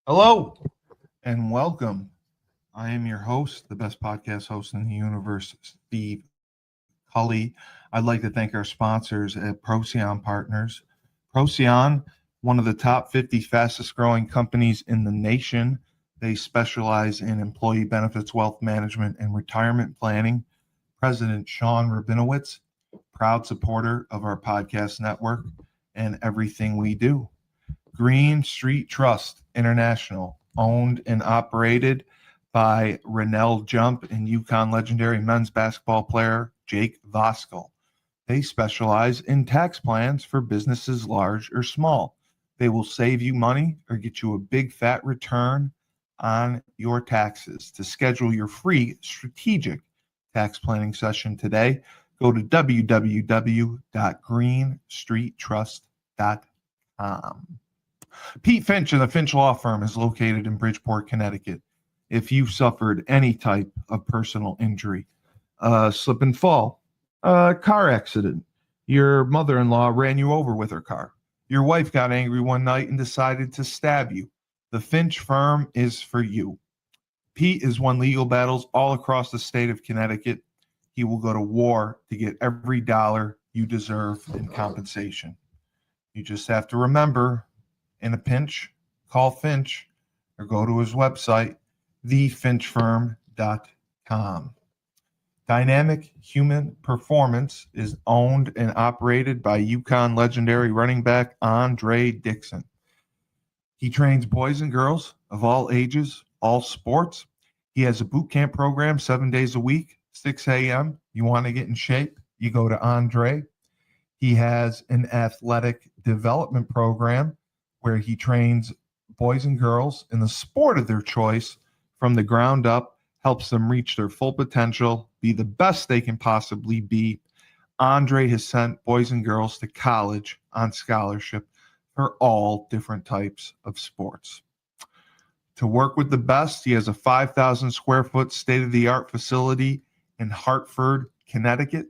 Hello and welcome. I am your host, the best podcast host in the universe, Steve Cully. I'd like to thank our sponsors at Procyon Partners. Procyon, one of the top 50 fastest growing companies in the nation. They specialize in employee benefits, wealth management, and retirement planning. President Sean Rabinowitz, proud supporter of our podcast network and everything we do. Green Street Trust International, owned and operated by Rennell Jump and UConn legendary men's basketball player Jake Voskuhl. They specialize in tax plans for businesses large or small. They will save you money or get you a big fat return on your taxes. To schedule your free strategic tax planning session today, go to www.greenstreettrust.com. Pete Finch and the Finch Law Firm is located in Bridgeport, Connecticut. If you've suffered any type of personal injury, slip and fall, a car accident, your mother-in-law ran you over with her car, your wife got angry one night and decided to stab you, the Finch Firm is for you. Pete has won legal battles all across the state of Connecticut. He will go to war to get every dollar you deserve in compensation. You just have to remember, in a pinch, call Finch or go to his website, thefinchfirm.com. Dynamic Human Performance is owned and operated by UConn legendary running back Andre Dixon. He trains boys and girls of all ages, all sports. He has a boot camp program 7 days a week, 6 a.m. You want to get in shape, you go to Andre. He has an athletic development program where he trains boys and girls in the sport of their choice from the ground up, helps them reach their full potential, be the best they can possibly be. Andre has sent boys and girls to college on scholarship for all different types of sports. To work with the best, he has a 5,000 square foot state-of-the-art facility in Hartford, Connecticut.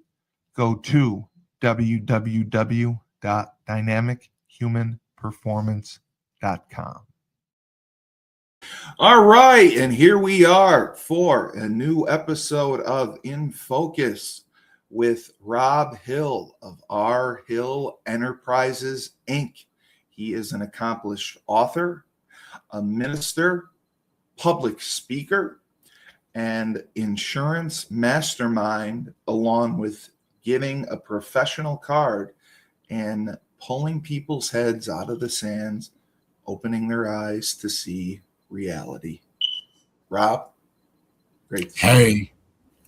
Go to www.dynamichumanperformance.com. All right, and here we are for a new episode of In Focus with Robb Hill of R. Hill Enterprises, Inc. He is an accomplished author, a minister, public speaker, and insurance mastermind, along with getting a professional card and pulling people's heads out of the sands, opening their eyes to see reality. Rob, great to see you.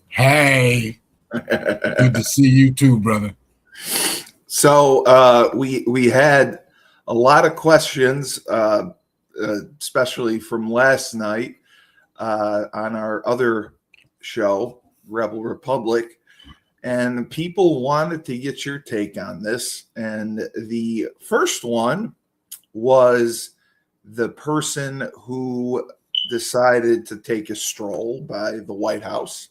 Hey. Good to see you too, brother. So we had a lot of questions, especially from last night on our other show, Rebel Republic. And people wanted to get your take on this. And the first one was the person who decided to take a stroll by the White House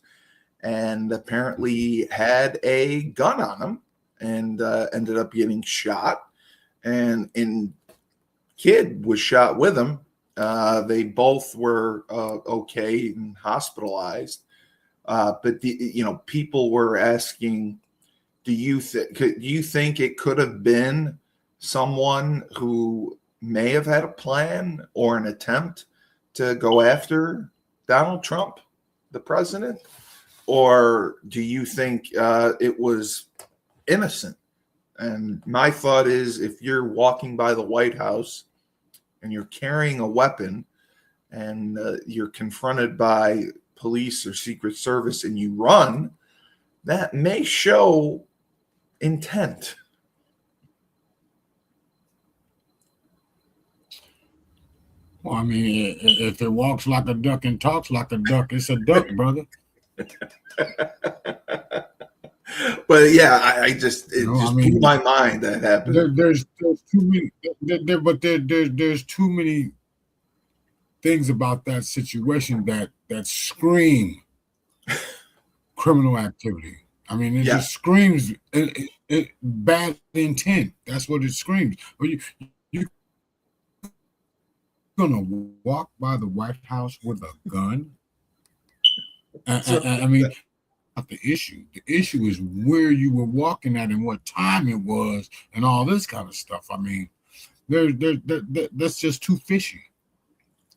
and apparently had a gun on him and ended up getting shot. And kid was shot with him. They both were okay and hospitalized. But people were asking, do you think it could have been someone who may have had a plan or an attempt to go after Donald Trump, the president? Or do you think it was innocent? And my thought is, if you're walking by the White House and you're carrying a weapon and you're confronted by police or Secret Service and you run, that may show intent. Well, I mean, if it walks like a duck and talks like a duck, it's a duck, brother. But yeah, I just blew my mind that happened. There's too many, there's too many things about that situation that scream criminal activity. I mean, it just screams bad intent. That's what it screams. But you gonna walk by the White House with a gun? I mean, not the issue. The issue is where you were walking at and what time it was and all this kind of stuff. I mean, that's just too fishy.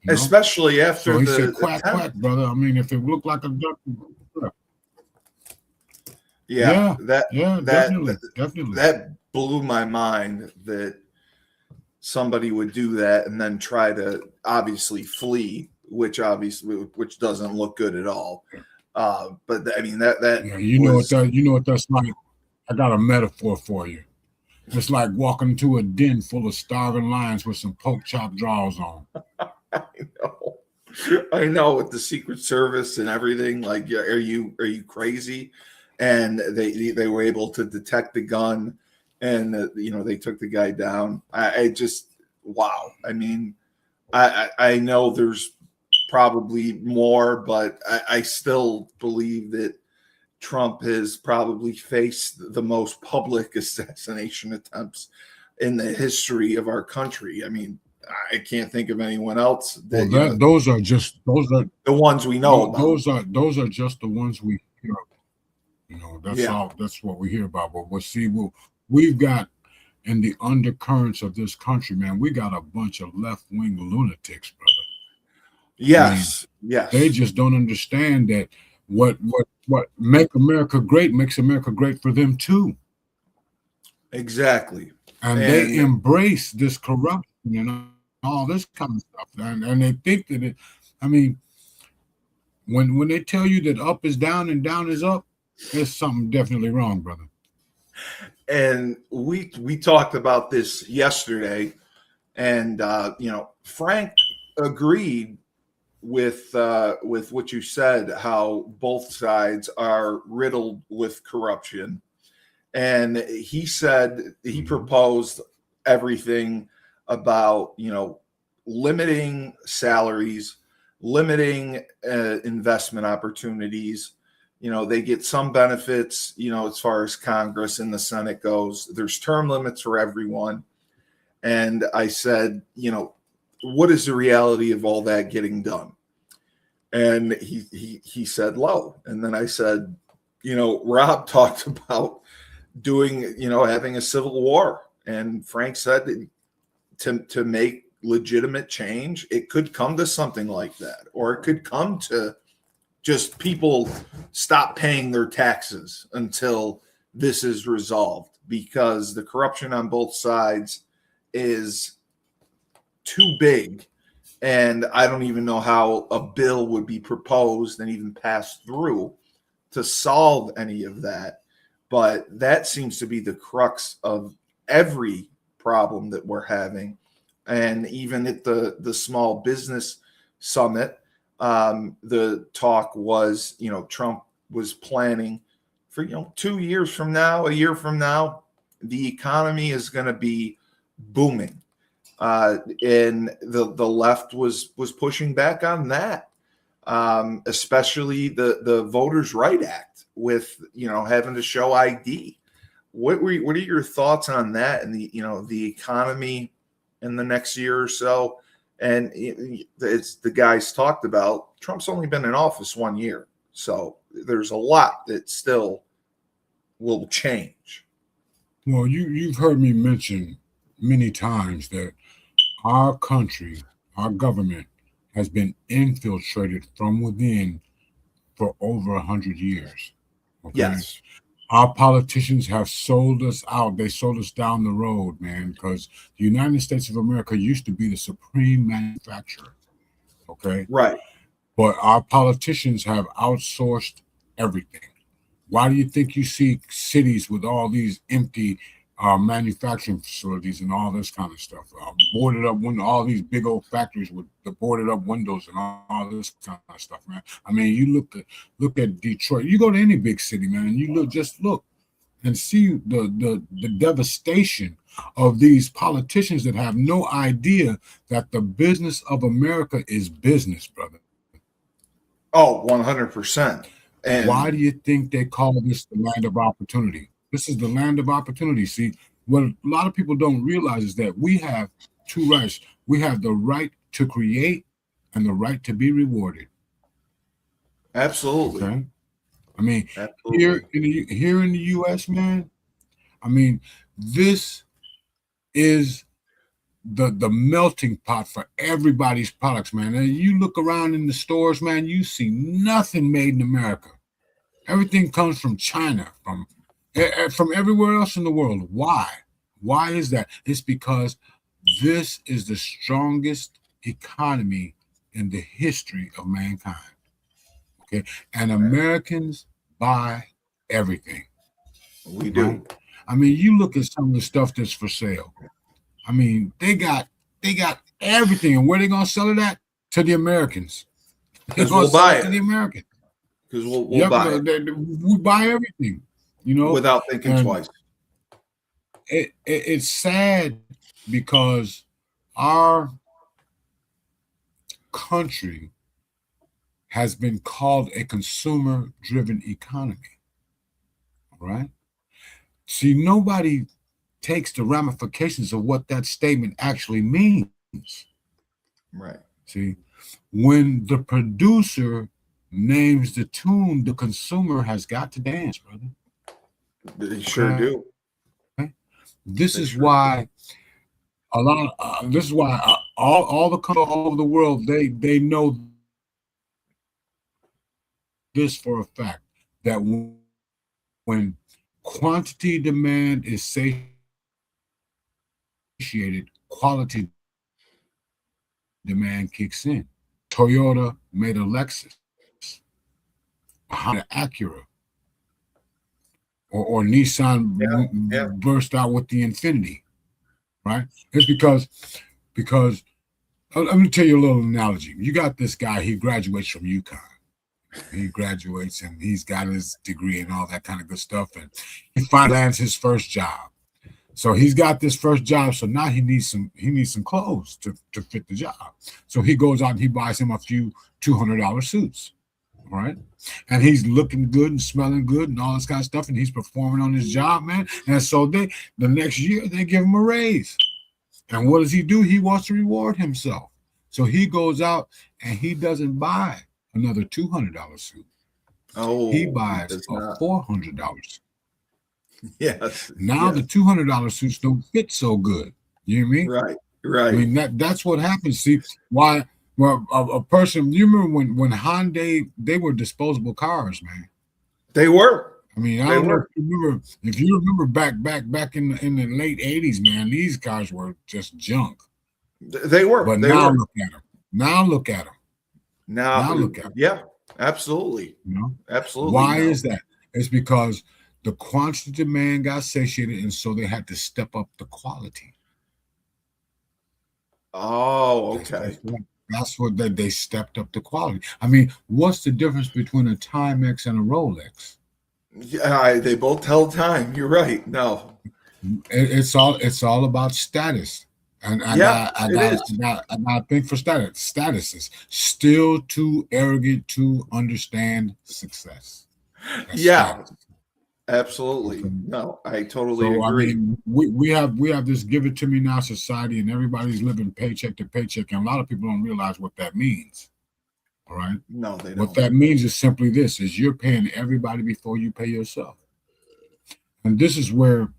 You know? Especially after so he said, quack, quack, brother. I mean, if it looked like a duck. Definitely. That blew my mind that somebody would do that and then try to obviously flee, which doesn't look good at all. But I mean that you know what that's like. I got a metaphor for you. It's like walking into a den full of starving lions with some pork chop drawers on. I know with the Secret Service and everything. Like, are you crazy? And they were able to detect the gun, and they took the guy down. I just wow. I mean, I know there's probably more, but I still believe that Trump has probably faced the most public assassination attempts in the history of our country. I mean, I can't think of anyone else. Those are the ones we know about. Those are just the ones we hear. That's all. That's what we hear about. But we've got in the undercurrents of this country, man. We got a bunch of left-wing lunatics, brother. Yes, yes. They just don't understand that what make America great makes America great for them too. Exactly. And they embrace this corruption and all this kind of stuff. And they think that it, I mean, when they tell you that up is down and down is up, there's something definitely wrong, brother. And we talked about this yesterday, and Frank agreed with what you said, how both sides are riddled with corruption. And he said he proposed everything about limiting salaries, limiting investment opportunities. They get some benefits, as far as Congress and the Senate goes. There's term limits for everyone. And I said, what is the reality of all that getting done? And he said low. And then I said, Rob talked about doing, having a civil war. And Frank said that to make legitimate change, it could come to something like that, or it could come to just people stop paying their taxes until this is resolved, because the corruption on both sides is too big. And I don't even know how a bill would be proposed and even passed through to solve any of that. But that seems to be the crux of every problem that we're having. And even at the small business summit, the talk was, Trump was planning for, 2 years from now, a year from now, the economy is going to be booming. And the left was pushing back on that, especially the Voters' Right Act with, having to show ID. What are your thoughts on that and the economy in the next year or so? And it's the guys talked about, Trump's only been in office 1 year. So there's a lot that still will change. Well, you've heard me mention many times that our country, our government, has been infiltrated from within for over 100 years. Okay? Yes. Our politicians have sold us out. They sold us down the road, man, because the United States of America used to be the supreme manufacturer. Okay? Right. But our politicians have outsourced everything. Why do you think you see cities with all these empty manufacturing facilities and all this kind of stuff? Boarded up all these big old factories with the boarded up windows and all this kind of stuff, man. I mean, you look at Detroit. You go to any big city, man, and you look and see the devastation of these politicians that have no idea that the business of America is business, brother. Oh, 100%. And why do you think they call this the land of opportunity? This is the land of opportunity. See, what a lot of people don't realize is that we have two rights. We have the right to create and the right to be rewarded. Absolutely. Okay. I mean, Absolutely. here in the U.S., man. I mean, this is the melting pot for everybody's products, man. And you look around in the stores, man, you see nothing made in America. Everything comes from China, from everywhere else in the world. Why? Why is that? It's because this is the strongest economy in the history of mankind. Okay, and Americans buy everything. We Right? do. I mean, you look at some of the stuff that's for sale. I mean, they got everything, and where they gonna sell it at? To the Americans. They're Because gonna we'll sell buy it to the it. Americans. Because we'll Yep, buy it we buy everything, without thinking and twice. it's sad because our country has been called a consumer-driven economy, right? See, nobody takes the ramifications of what that statement actually means. Right. See, when the producer names the tune, the consumer has got to dance, brother. They sure do. This They is sure why this is why all the countries all over the world they know this for a fact that when quantity demand is satiated, quality demand kicks in. Toyota made a Lexus, Honda Acura, or Nissan Yeah. burst out with the Infinity, right? It's because let me tell you a little analogy. You got this guy, he graduates from UConn. He graduates and he's got his degree and all that kind of good stuff. And he finally lands his first job. So he's got this first job. So now he needs some clothes to fit the job. So he goes out and he buys him a few $200 suits. All right. And he's looking good and smelling good and all this kind of stuff. And he's performing on his job, man. And so the next year they give him a raise. And what does he do? He wants to reward himself. So he goes out and he doesn't buy another $200 suit. Oh, He buys a $400 suit. Yes. Now the $200 suits don't fit so good. You know what I mean? Right. Right. I mean that's what happens. See why? Well, a person. You remember when Hyundai, they were disposable cars, man. They were. I mean, I don't know if you remember back in the late '80s, man. These cars were just junk. They were. But now look at them. Now look at them. Now look at them. Yeah. Absolutely. Absolutely. Why is that? It's because the quantity demand got satiated, and so they had to step up the quality. Oh, okay. That's what they stepped up the quality. I mean, what's the difference between a Timex and a Rolex? Yeah, they both tell time. You're right. No, it's all about status. And I got think for status. Status is still too arrogant to understand success. That's status. Absolutely. Okay. No, I totally agree. I mean, we have this give it to me now society, and everybody's living paycheck to paycheck, and a lot of people don't realize what that means. All right. No, they don't. What that means is simply this: is you're paying everybody before you pay yourself. And this is where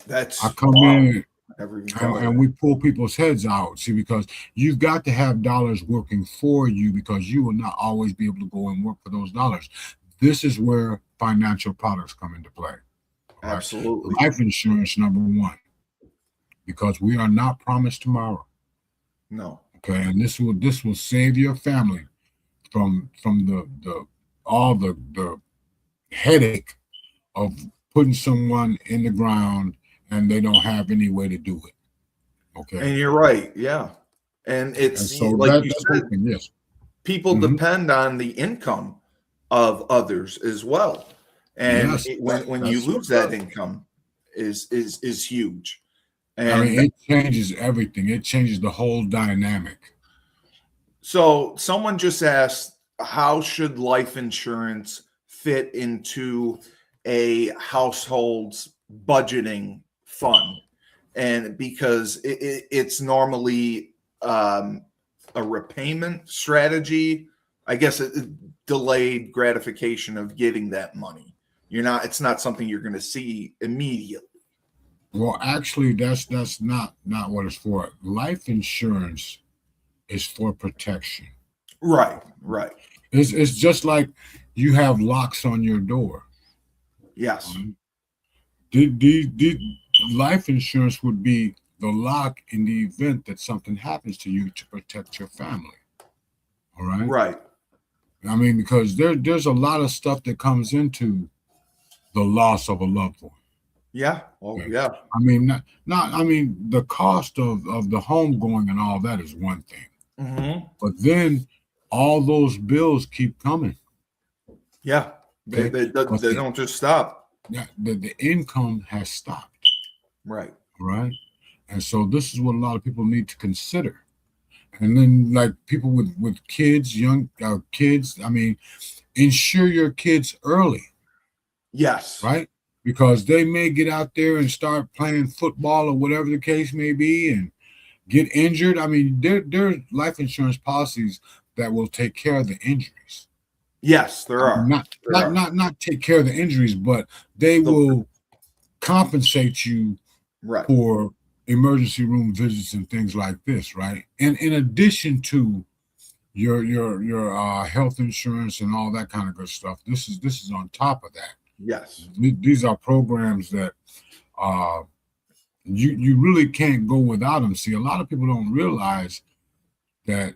I come in and we pull people's heads out. See, because you've got to have dollars working for you, because you will not always be able to go and work for those dollars. This is where financial products come into play. Right? Absolutely. Life insurance, number one, because we are not promised tomorrow. No. Okay, and this will save your family from the headache of putting someone in the ground and they don't have any way to do it. Okay. And you're right. Yeah. And it's so like you said, yes. People depend on the income of others as well. And when you lose that income is huge. And I mean, it changes everything. It changes the whole dynamic. So someone just asked, how should life insurance fit into a household's budgeting fund? And because it's normally a repayment strategy. I guess delayed gratification of getting that money. It's not something you're going to see immediately. Well, actually, that's not what it's for. Life insurance is for protection. Right. It's just like you have locks on your door. Yes. The life insurance would be the lock in the event that something happens to you to protect your family. All right. Right. I mean, because there's a lot of stuff that comes into the loss of a loved one. Yeah. Oh, yeah. I mean, I mean, the cost of the home going and all that is one thing. Mm-hmm. But then all those bills keep coming. Yeah. They don't just stop. Yeah, the income has stopped. Right. Right. And so this is what a lot of people need to consider. And then, like people with kids, young kids, I mean, insure your kids early. Yes. Right. Because they may get out there and start playing football or whatever the case may be and get injured. I mean, there are life insurance policies that will take care of the injuries. Yes, there are. Not take care of the injuries, but they will compensate you for emergency room visits and things like this, right? And in addition to your health insurance and all that kind of good stuff, this is on top of that. Yes, these are programs that you really can't go without them. See, a lot of people don't realize that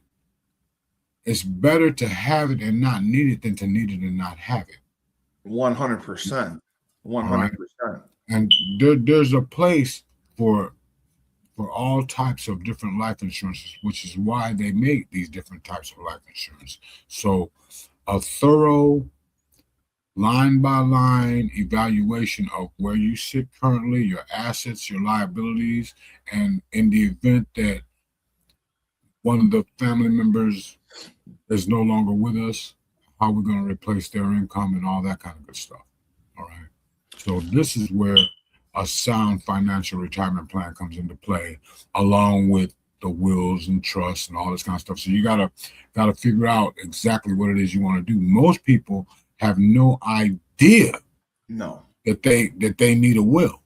it's better to have it and not need it than to need it and not have it. 100%. 100%. And there's a place for all types of different life insurances, which is why they make these different types of life insurance. So a thorough line by line evaluation of where you sit currently, your assets, your liabilities, and in the event that one of the family members is no longer with us, how we're going to replace their income and all that kind of good stuff. All right. So this is where a sound financial retirement plan comes into play, along with the wills and trusts and all this kind of stuff. So you gotta figure out exactly what it is you want to do. Most people have no idea that they need a will.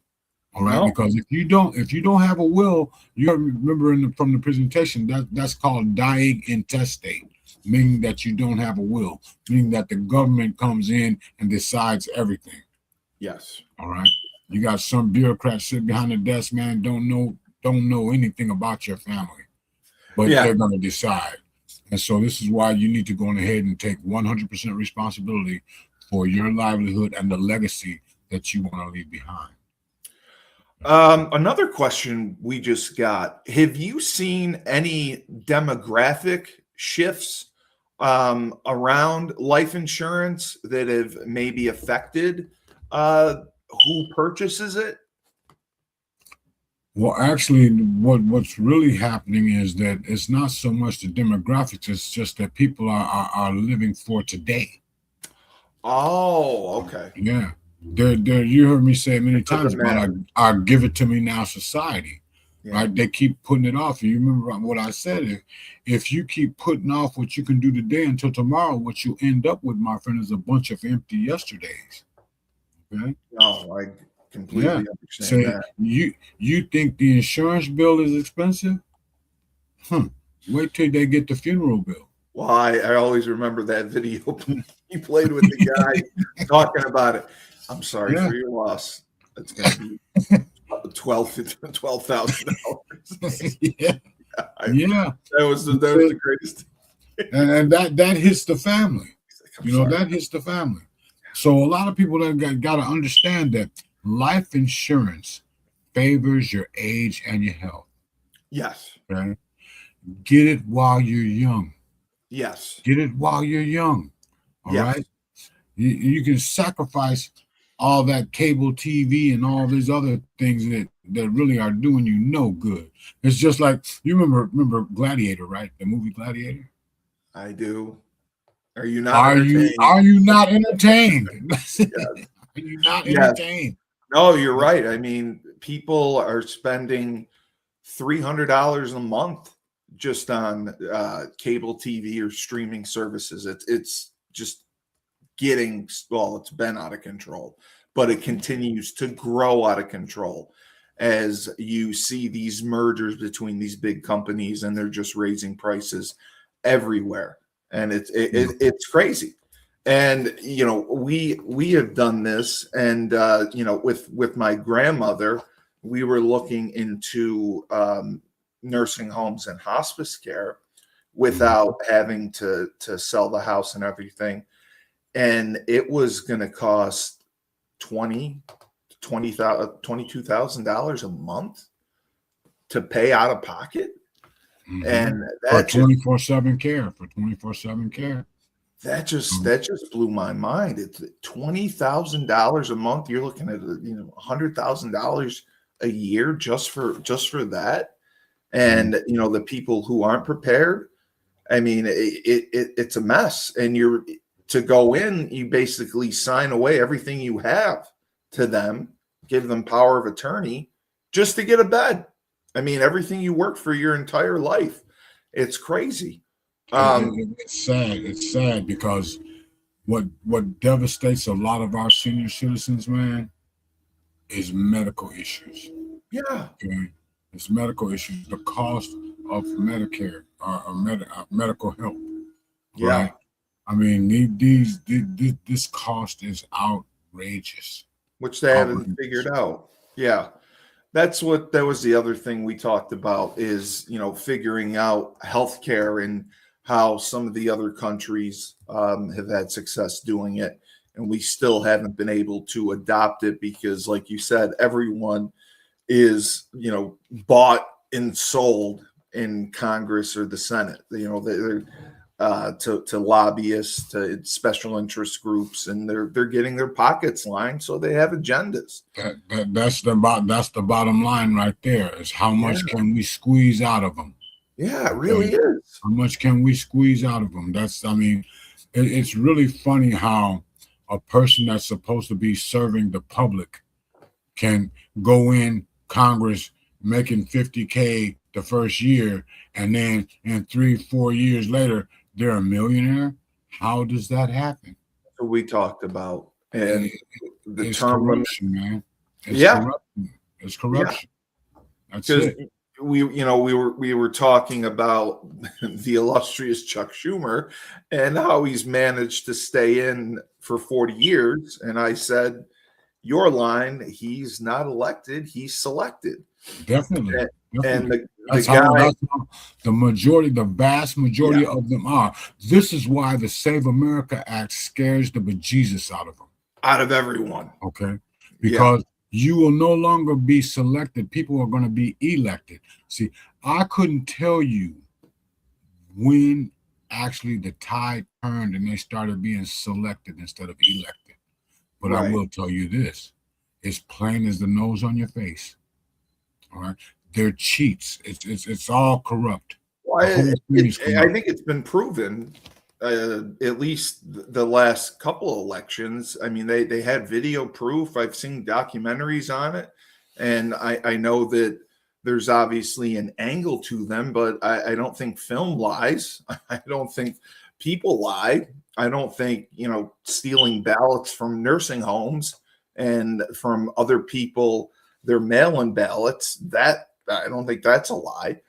All right, because if you don't have a will, you remember from the presentation that's called dying intestate, meaning that you don't have a will, meaning that the government comes in and decides everything. Yes. All right. You got some bureaucrats sitting behind the desk, man, don't know anything about your family, but they're going to decide. And so this is why you need to go ahead and take 100% responsibility for your livelihood and the legacy that you want to leave behind. Another question we just got: have you seen any demographic shifts around life insurance that have maybe affected who purchases it? Well, actually, what's really happening is that it's not so much the demographics; it's just that people are living for today. Oh, okay. Yeah, you heard me say many times about our "give it to me now" society. Yeah. Right? They keep putting it off. You remember what I said? If you keep putting off what you can do today until tomorrow, what you end up with, my friend, is a bunch of empty yesterdays. Okay. Oh, I completely understand that. You think the insurance bill is expensive? Wait till they get the funeral bill. Well, I always remember that video he played with the guy talking about it. I'm sorry for your loss. That's going to be $12,000. Yeah. That was the greatest. And that hits the family. That hits the family. So a lot of people got to understand that life insurance favors your age and your health. Yes. Okay. Get it while you're young. Yes. Get it while you're young. All right. You can sacrifice all that cable TV and all these other things that really are doing you no good. It's just like, you remember Gladiator, right? The movie Gladiator? I do. Are you not entertained? Are you not entertained? Yes. Are you not entertained? No, you're right. I mean, people are spending $300 a month just on cable TV or streaming services. It's just getting, well, it's been out of control, but it continues to grow out of control as you see these mergers between these big companies, and they're just raising prices everywhere, and it's crazy. And we have done this, and with my grandmother, we were looking into nursing homes and hospice care without having to sell the house and everything. And it was going to cost $22,000 a month to pay out of pocket. Mm-hmm. And that for 24/7 care, that just blew my mind. It's $20,000 a month. You're looking at $100,000 a year just for that. And the people who aren't prepared, I mean, it's a mess. And to go in, you basically sign away everything you have to them, give them power of attorney just to get a bed. I mean, everything you work for your entire life. It's crazy. It's sad. It's sad because what devastates a lot of our senior citizens, man, is medical issues. Yeah. Okay. It's medical issues. The cost of Medicare or medical help. Yeah. Right? I mean, this cost is outrageous. Which they haven't figured out. Yeah. That was the other thing we talked about is, figuring out healthcare and how some of the other countries have had success doing it. And we still haven't been able to adopt it because, like you said, everyone is, bought and sold in Congress or the Senate. They're to lobbyists, to special interest groups, and they're getting their pockets lined, so they have agendas. That's the bottom line right there. Is how much can we squeeze out of them? Yeah, it really is. How much can we squeeze out of them? It's really funny how a person that's supposed to be serving the public can go in Congress making $50K the first year, and then 3-4 years later they're a millionaire. How does that happen? That's what we talked about, and the it's term corruption, man. Corruption. It's corruption. Yeah. That's it. We were talking about the illustrious Chuck Schumer and how he's managed to stay in for 40 years. And I said, your line, he's not elected, he's selected. Definitely. And the vast majority of them are. This is why the Save America Act scares the bejesus out of them. Out of everyone. Okay. Because you will no longer be selected. People are going to be elected. See, I couldn't tell you when actually the tide turned and they started being selected instead of elected. But I will tell you this. It's plain as the nose on your face. All right. They're cheats. It's all corrupt. Well, I think it's been proven, at least the last couple of elections. I mean, they had video proof. I've seen documentaries on it, and I know that there's obviously an angle to them, but I don't think film lies. I don't think people lie. I don't think, stealing ballots from nursing homes and from other people, their mail-in ballots, that I don't think that's a lie.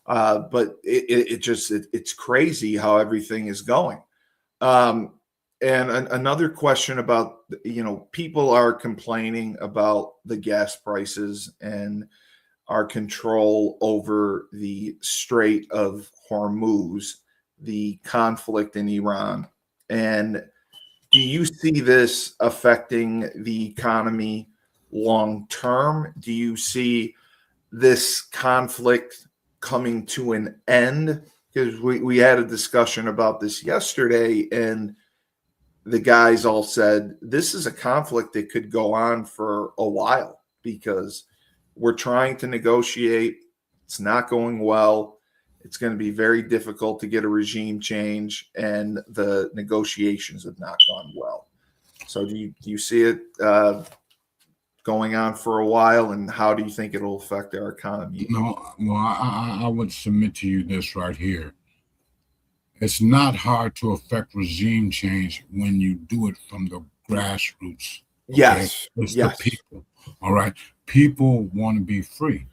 But it's crazy how everything is going. And another question about, people are complaining about the gas prices and our control over the Strait of Hormuz, the conflict in Iran. And do you see this affecting the economy long term? Do you see this conflict coming to an end? Because we had a discussion about this yesterday, and the guys all said this is a conflict that could go on for a while because we're trying to negotiate. It's not going well. It's going to be very difficult to get a regime change, and the negotiations have not gone well. So do you see it going on for a while, and how do you think it'll affect our economy? No, well, I would submit to you this right here. It's not hard to affect regime change when you do it from the grassroots. Okay? Yes. It's Yes. the people. All right. People want to be free.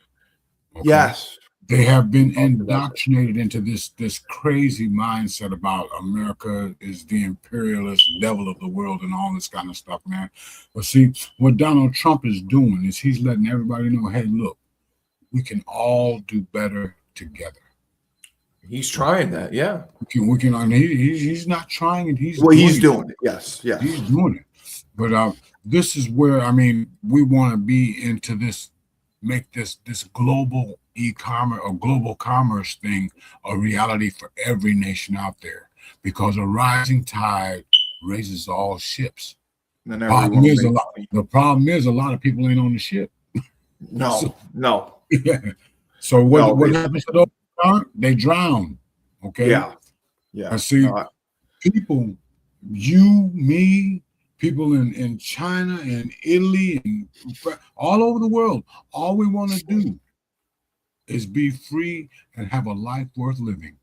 Okay? Yes. They have been indoctrinated into this crazy mindset about America is the imperialist devil of the world and all this kind of stuff, man. But see, what Donald Trump is doing is he's letting everybody know, hey, look, we can all do better together. He's trying that, yeah. We can. I mean, he's not trying it. He's doing it. Yes, yes. He's doing it. But this is where we want to be into this, make this global e-commerce or global commerce thing a reality for every nation out there, because a rising tide raises all ships. And the problem is a lot of people ain't on the ship. No. Yeah. So what happens to those? They drown. Okay. Yeah. I see people, you, me, people in China and Italy and all over the world. All we want to do is be free and have a life worth living.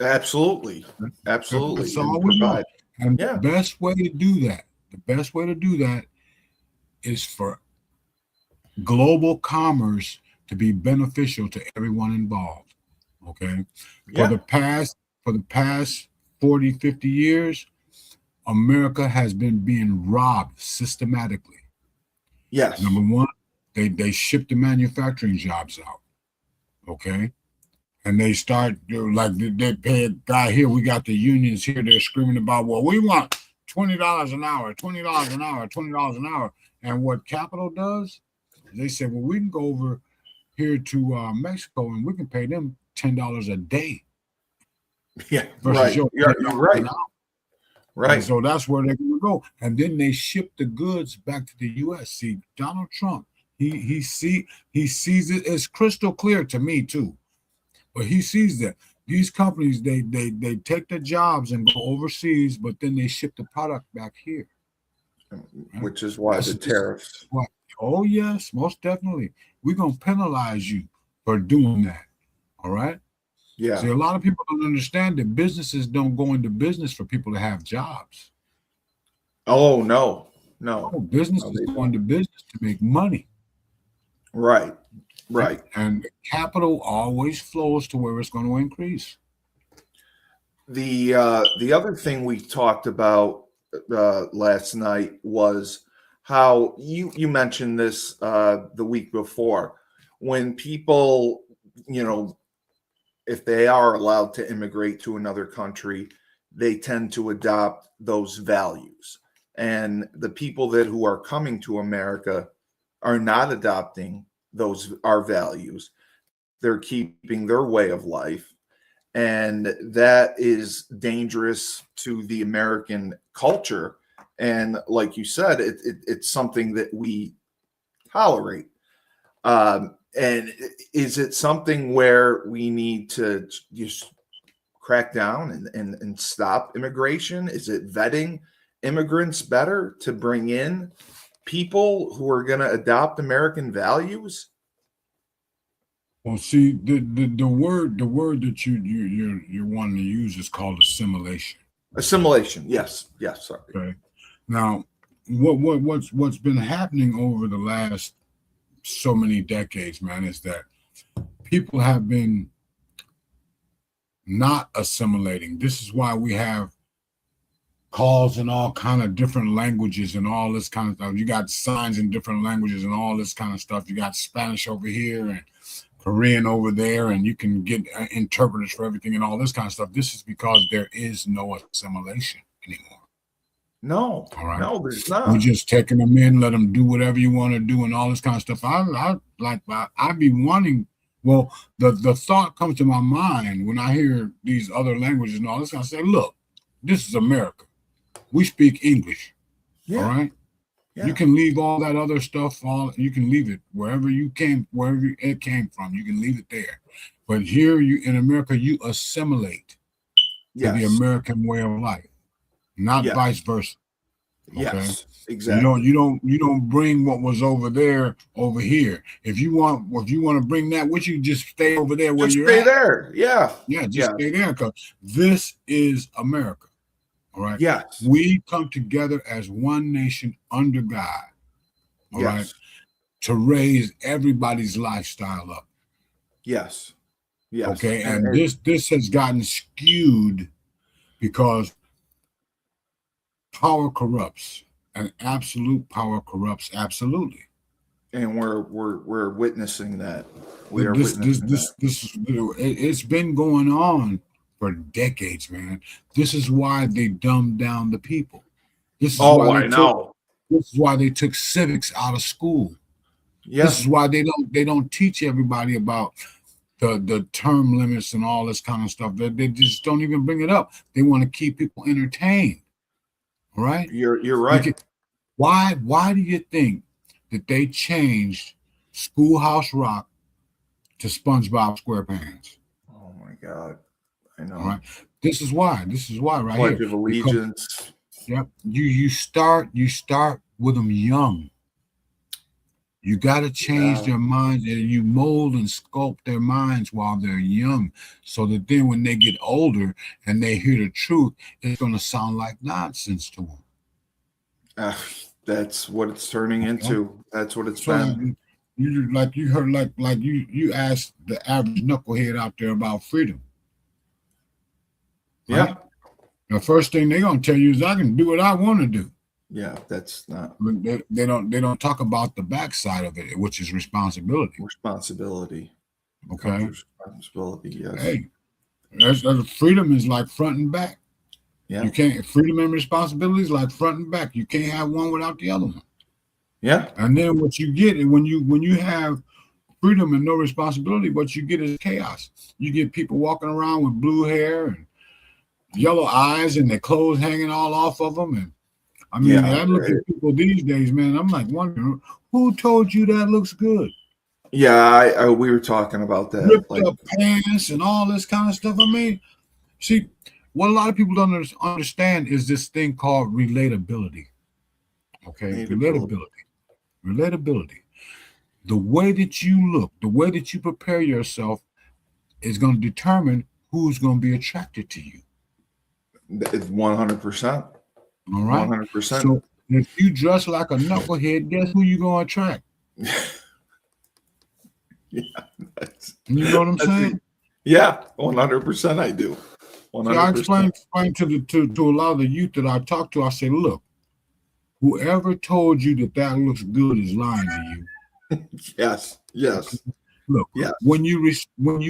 Absolutely. That's all we want. And the best way to do that is for global commerce to be beneficial to everyone involved. Okay. For the past 40, 50 years, America has been being robbed systematically. Yes. Number one, they ship the manufacturing jobs out. Okay. And they start like they pay a guy here. We got the unions here. They're screaming about, well, we want $20 an hour, $20 an hour, $20 an hour. And what Capital does, they say, well, we can go over here to Mexico and we can pay them $10 a day. Yeah, right. You're right. Right. And so that's where they're going to go. And then they ship the goods back to the U.S. See, Donald Trump, he sees it. It's crystal clear to me too. But he sees that these companies, they take the jobs and go overseas, but then they ship the product back here. Right? Which is why the tariffs. Oh, yes, most definitely. We're going to penalize you for doing that. All right? Yeah. See, a lot of people don't understand that businesses don't go into business for people to have jobs. Oh, no. Businesses go into business to make money. Right. And capital always flows to where it's going to increase. The other thing we talked about last night was how you mentioned this the week before, when people, if they are allowed to immigrate to another country, they tend to adopt those values. And the people who are coming to America are not adopting our values. They're keeping their way of life. And that is dangerous to the American culture. And like you said, it's something that we tolerate. And is it something where we need to just crack down and stop immigration? Is it vetting immigrants better to bring in people who are going to adopt American values? Well, see, the word that you're wanting to use is called assimilation. Assimilation, yes, sorry. Okay. Now, what's been happening over the last so many decades, man, is that people have been not assimilating. This is why we have calls in all kind of different languages and all this kind of stuff. You got signs in different languages and all this kind of stuff. You got Spanish over here and Korean over there, and you can get interpreters for everything and all this kind of stuff. This is because there is no assimilation anymore. No, all right. No, there's not. We're just taking them in, let them do whatever you want to do and all this kind of stuff. I'd be wanting, well, the thought comes to my mind when I hear these other languages and all this kind of stuff. Look, this is America. We speak English. Yeah. All right. Yeah. You can leave all that other stuff. You can leave it wherever it came from. You can leave it there. But here, in America, you assimilate to the American way of life, not vice versa. Okay. Yes, exactly. You don't bring what was over there over here. If you want to bring that with you, just stay over there where Just you're stay at. there. Yeah. Yeah, just Yeah. stay there, because this is America. All right. Yes. We come together as one nation under God. All right. Yes. To raise everybody's lifestyle up. Yes. Yes. Okay. And this has gotten skewed because power corrupts, and absolute power corrupts absolutely. And we're witnessing that. We are witnessing that. It's been going on for decades, man. This is why they dumbed down the people. This is Oh, why I know. this is why they took civics out of school. Yeah. This is why they don't teach everybody about the term limits and all this kind of stuff. They just don't even bring it up. They want to keep people entertained. All right? You're right. Why do you think that they changed Schoolhouse Rock to SpongeBob SquarePants? Oh my God. I know. All right. This is why right Pledge here. of Allegiance. Yep. You start with them young. You got to change their minds, and you mold and sculpt their minds while they're young, so that then when they get older and they hear the truth, it's going to sound like nonsense to them. That's what it's turning into. That's what it's been. You asked the average knucklehead out there about freedom. Yeah. Right? The first thing they're gonna tell you is I can do what I want to do. Yeah, that's not. They don't talk about the backside of it, which is responsibility. Responsibility. Okay. Responsibility. Yes. Hey, freedom is like front and back. Yeah. You can't. Freedom and responsibility is like front and back. You can't have one without the other one. Yeah. And then what you get, when you have freedom and no responsibility, what you get is chaos. You get people walking around with blue hair and yellow eyes and their clothes hanging all off of them. And I mean, I look at people these days, man. I'm like wondering, who told you that looks good? Yeah, we were talking about that. Ripped up pants and all this kind of stuff. I mean, see, what a lot of people don't understand is this thing called relatability. Okay, relatability. The way that you look, the way that you prepare yourself is going to determine who's going to be attracted to you. 100%. All right. 100%. So if you dress like a knucklehead, guess who you're going to attract? Yeah. You know what I'm saying? Yeah, 100% I do. 100%. See, I explain to a lot of the youth that I talk to, I say, look, whoever told you that looks good is lying to you. Yes. Look, yes. when you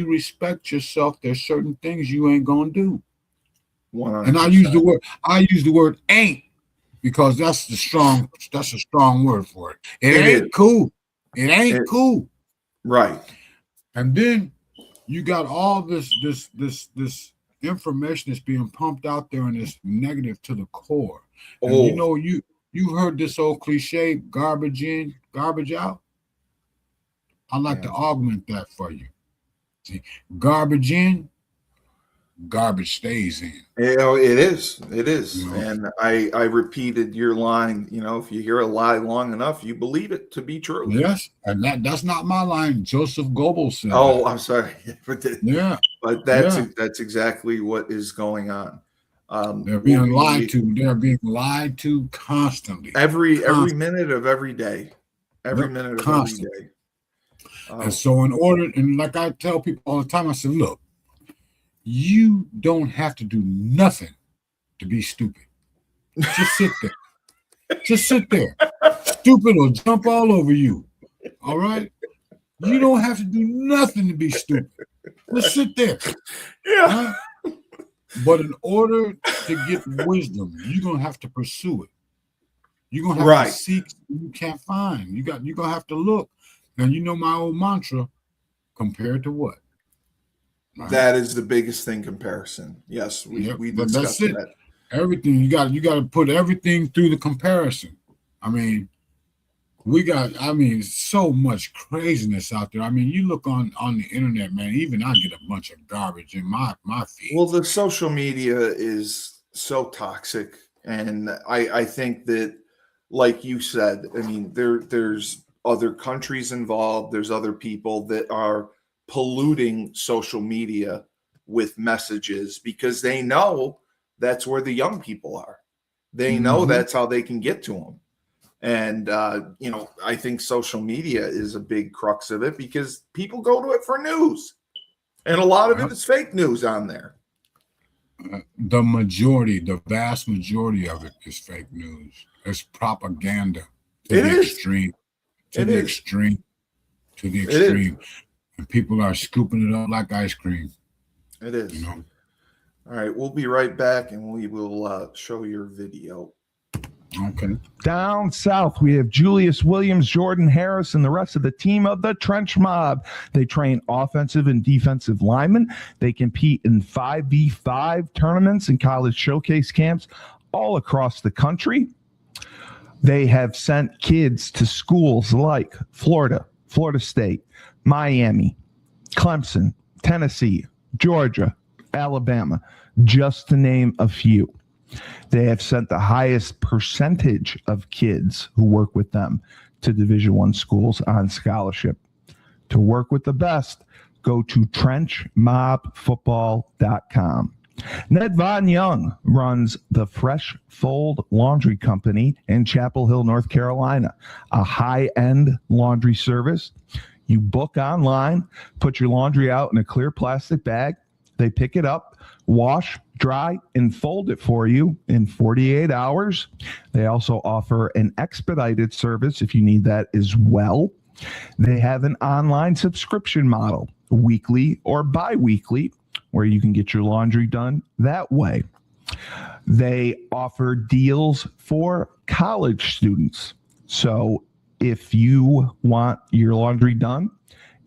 respect yourself, there's certain things you ain't gonna do. 100%. And I use the word ain't, because that's a strong word for it. It ain't cool. It ain't cool. Right. And then you got all this information that's being pumped out there, and it's negative to the core. And you know, you heard this old cliche, garbage in, garbage out. I'd like to augment that for you. See, garbage in, garbage stays in. You know, it is. You know? And I repeated your line, you know, if you hear a lie long enough, you believe it to be true. Yes. And that's not my line. Joseph Goebbels said that. I'm sorry. But that's exactly what is going on. They're being lied to. They're being lied to constantly. Every minute of every day. Every minute of every day. And so and like I tell people all the time, I said, look, you don't have to do nothing to be stupid. Just sit there. Just sit there. Stupid will jump all over you. All right? You don't have to do nothing to be stupid. Just sit there. Yeah. Right? But in order to get wisdom, you're gonna have to pursue it. You're gonna have to seek you can't find. You're gonna have to look. Now you know my old mantra, compared to what? Right. That is the biggest thing, comparison. Yes, we discussed that. Everything you got to put everything through the comparison. I mean, so much craziness out there. I mean, you look on the internet, man, even I get a bunch of garbage in my feed. Well, the social media is so toxic And I think that, like you said, I mean, there's other countries involved. There's other people that are polluting social media with messages because they know that's where the young people are. They know that's how they can get to them. And, I think social media is a big crux of it because people go to it for news. And a lot of it is fake news on there. The vast majority of it is fake news. It's propaganda to the extreme. And people are scooping it up like ice cream. It is. All right, we'll be right back, and we will show your video. Okay. Down south, we have Julius Williams, Jordan Harris, and the rest of the team of the Trench Mob. They train offensive and defensive linemen. They compete in 5v5 tournaments and college showcase camps all across the country. They have sent kids to schools like Florida, Florida State, Miami, Clemson, Tennessee, Georgia, Alabama, just to name a few. They have sent the highest percentage of kids who work with them to Division I schools on scholarship. To work with the best, go to trenchmobfootball.com. Ned Von Young runs the Fresh Fold Laundry Company in Chapel Hill, North Carolina, a high-end laundry service. You book online, put your laundry out in a clear plastic bag. They pick it up, wash, dry, and fold it for you in 48 hours. They also offer an expedited service if you need that as well. They have an online subscription model, weekly or bi-weekly, where you can get your laundry done that way. They offer deals for college students. So if you want your laundry done,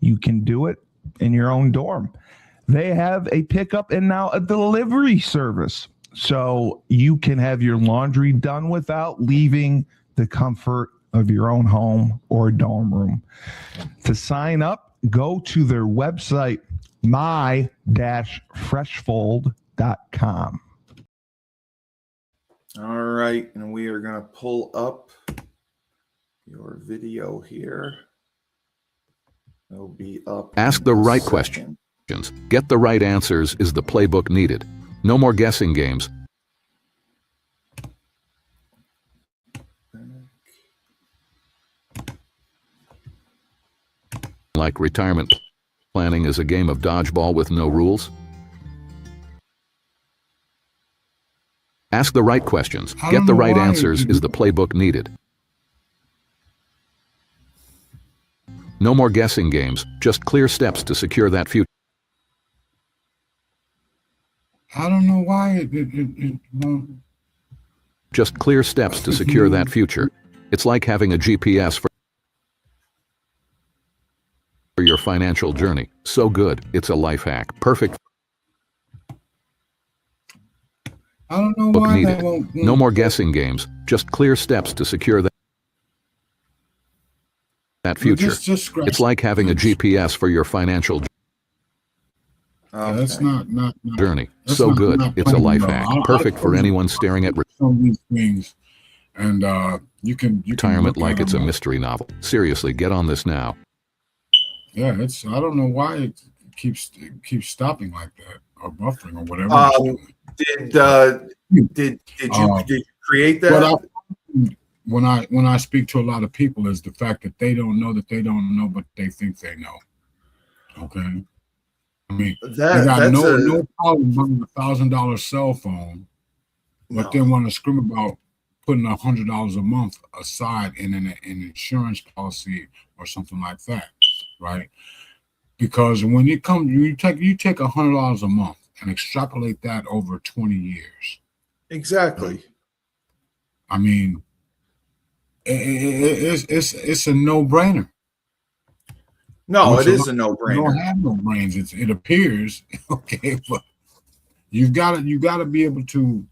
you can do it in your own dorm. They have a pickup and now a delivery service. So you can have your laundry done without leaving the comfort of your own home or dorm room. To sign up, go to their website, my-freshfold.com. All right, and we are going to pull up your video here. It'll be up. Ask the right questions. Get the right answers is the playbook needed. No more guessing games. Like retirement planning is a game of dodgeball with no rules. Ask the right questions. Get the right answers is the playbook needed. No more guessing games, just clear steps to secure that future. I don't know why it won't. Just clear steps to secure that future. It's like having a GPS for your financial journey. So good, it's a life hack. Perfect. I don't know why that won't. No more guessing games, just clear steps to secure that future. It's like having a GPS for your financial that's not journey. So good, it's a life hack. Perfect for anyone staring at some of these things. And you can retirement like it's a mystery novel. Seriously, get on this now. Yeah, I don't know why it keeps stopping like that or buffering or whatever. Did you create that? When I speak to a lot of people, is the fact that they don't know, but they think they know. Okay, I mean, they got no problem buying a $1,000 cell phone, but then want to scream about putting $100 a month aside in an insurance policy or something like that, right? Because when you take $100 a month and extrapolate that over 20 years. Exactly. I mean, it's a no-brainer. No, it is a no-brainer. You don't have no brains. It appears okay, but you've got to be able to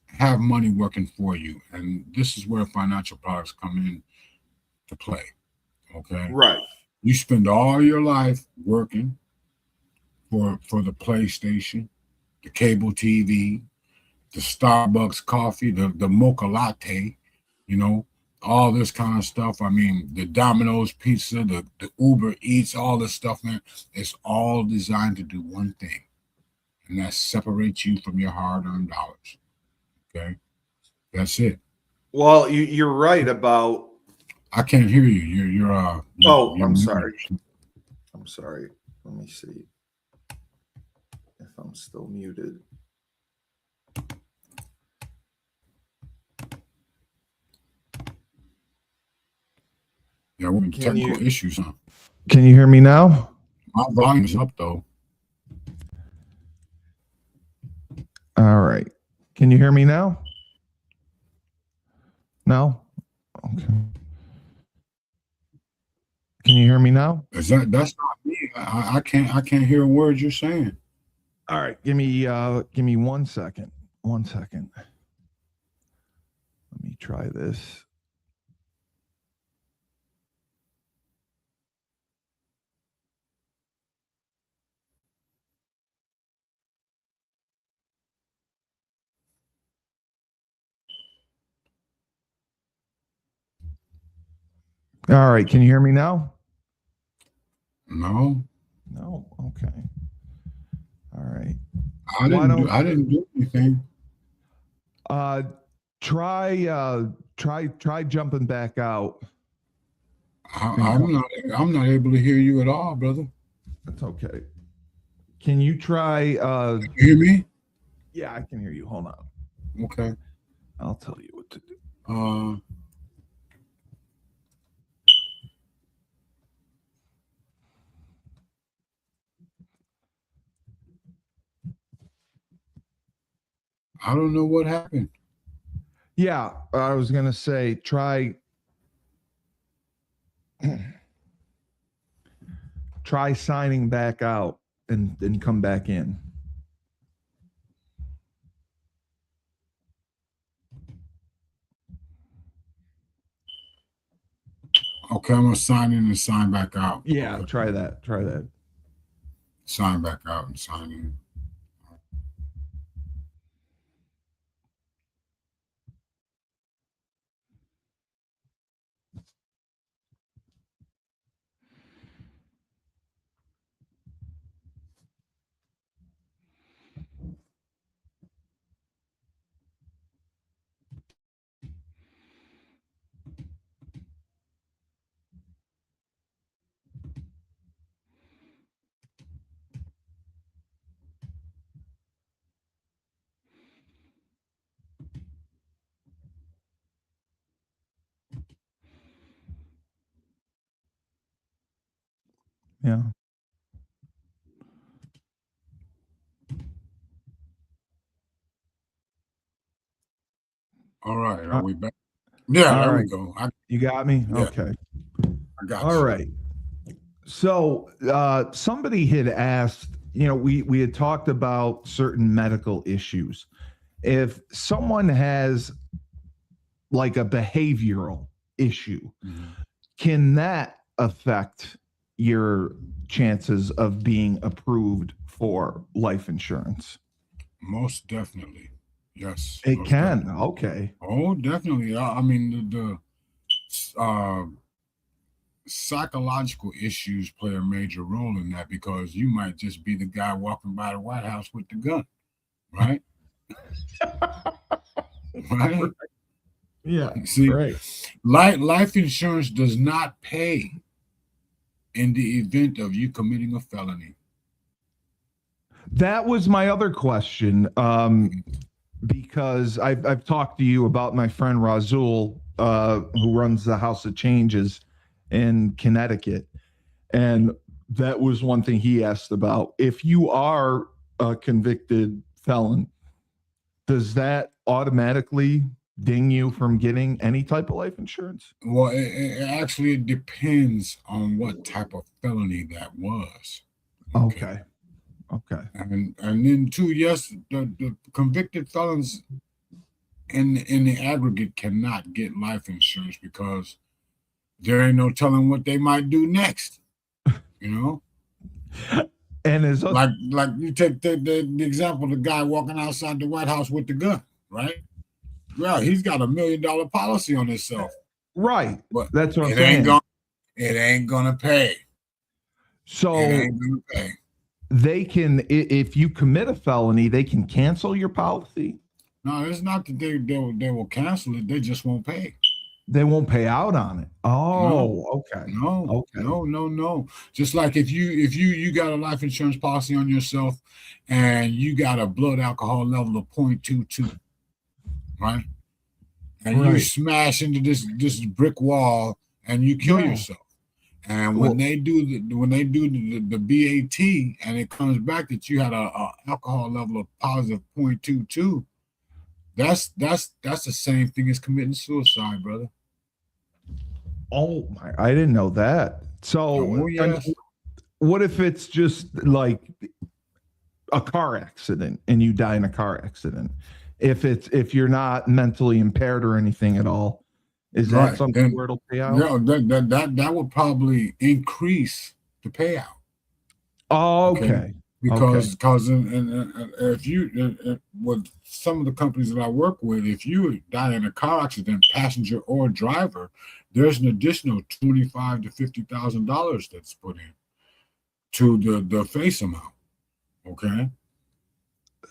have money working for you, and this is where financial products come in to play. Okay, right. You spend all your life working for the PlayStation, the cable TV, the Starbucks coffee, the mocha latte, you know, all this kind of stuff. I mean, the Domino's pizza, the Uber Eats, all this stuff, man, it's all designed to do one thing, and that separates you from your hard-earned dollars. Okay, that's it. Well, you're right about. I can't hear you. You're I'm sorry. I'm sorry. Let me see if I'm still muted. Yeah, we're in technical issues, huh? Can you hear me now? My volume's up though. All right. Can you hear me now? No? Okay. Can you hear me now? That's not me. I can't hear a word you're saying. All right. Give me 1 second. 1 second. Let me try this. All right. Can you hear me now? No. No. Okay. All right. I didn't do anything. Try jumping back out. I'm not able to hear you at all, brother. That's okay. Can you try Can you hear me? Yeah, I can hear you. Hold on. Okay. I'll tell you what to do. I don't know what happened. Yeah, I was gonna say try signing back out and come back in. Okay, I'm gonna sign in and sign back out. Yeah, okay. Try that. Sign back out and sign in. Yeah. All right, are we back? Yeah, all there right. we go. You got me? Yeah. Okay. I got All you. right. So somebody had asked, we had talked about certain medical issues. If someone has like a behavioral issue, can that affect your chances of being approved for life insurance? Most definitely. Yes. It most can. definitely. Okay. Oh, definitely. I mean, the psychological issues play a major role in that, because you might just be the guy walking by the White House with the gun, right? Right? Yeah. See, right. life insurance does not pay in the event of you committing a felony. That was my other question. Because I've talked to you about my friend Razul, who runs the House of Changes in Connecticut. And that was one thing he asked about. If you are a convicted felon, does that automatically ding you from getting any type of life insurance? Well, it depends on what type of felony that was. Okay. And then too, yes, the convicted felons in the aggregate cannot get life insurance, because there ain't no telling what they might do next. And as like you take the example of the guy walking outside the White House with the gun, right? Well, he's got $1 million policy on himself. right. But That's what I'm saying. It ain't gonna pay. So it ain't gonna pay. They can, if you commit a felony, they can cancel your policy. No, it's not that they will cancel it. They just won't pay. They won't pay out on it. Oh, okay. No. Just like if you got a life insurance policy on yourself and you got a blood alcohol level of 0.22, right? And you smash into this brick wall and you kill yourself. And when they do the BAT and it comes back that you had a alcohol level of positive 0.22, that's the same thing as committing suicide, brother. Oh my! I didn't know that. So, yes. What if it's just like a car accident and you die in a car accident? If you're not mentally impaired or anything at all, is that something where it'll pay out? No, that would probably increase the payout. Oh, okay. Because if you with some of the companies that I work with, if you die in a car accident, passenger or driver, there's an additional $25,000 to $50,000 that's put in to the face amount. Okay.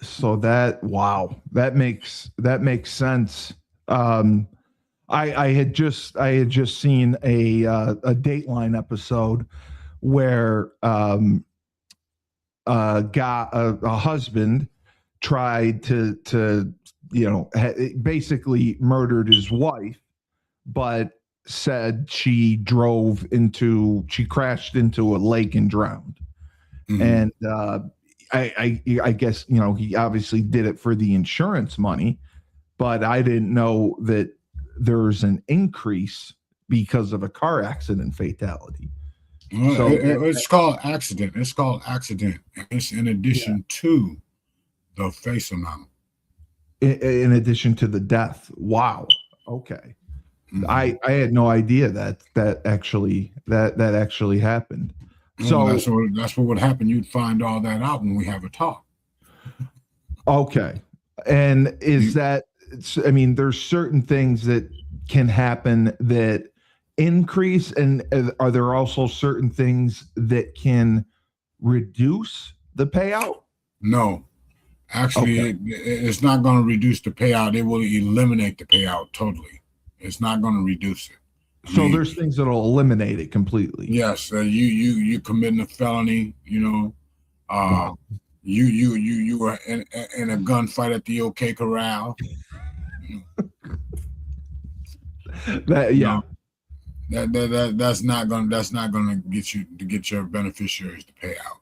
So that makes sense. I had just seen a Dateline episode where a husband tried to basically murdered his wife, but said she crashed into a lake and drowned. Mm-hmm. And I guess he obviously did it for the insurance money, but I didn't know that there's an increase because of a car accident fatality. So it's called accident. It's called accident. It's in addition to the face amount. In addition to the death. Wow. Okay. Mm-hmm. I had no idea that actually happened. So that's what would happen. You'd find all that out when we have a talk. Okay. And there's certain things that can happen that increase, and are there also certain things that can reduce the payout? No, actually, it's not going to reduce the payout. It will eliminate the payout totally. It's not going to reduce it. So there's things that'll eliminate it completely. Yes, you committing a felony. You were in a gunfight at the OK Corral. That's not gonna get your beneficiaries to pay out.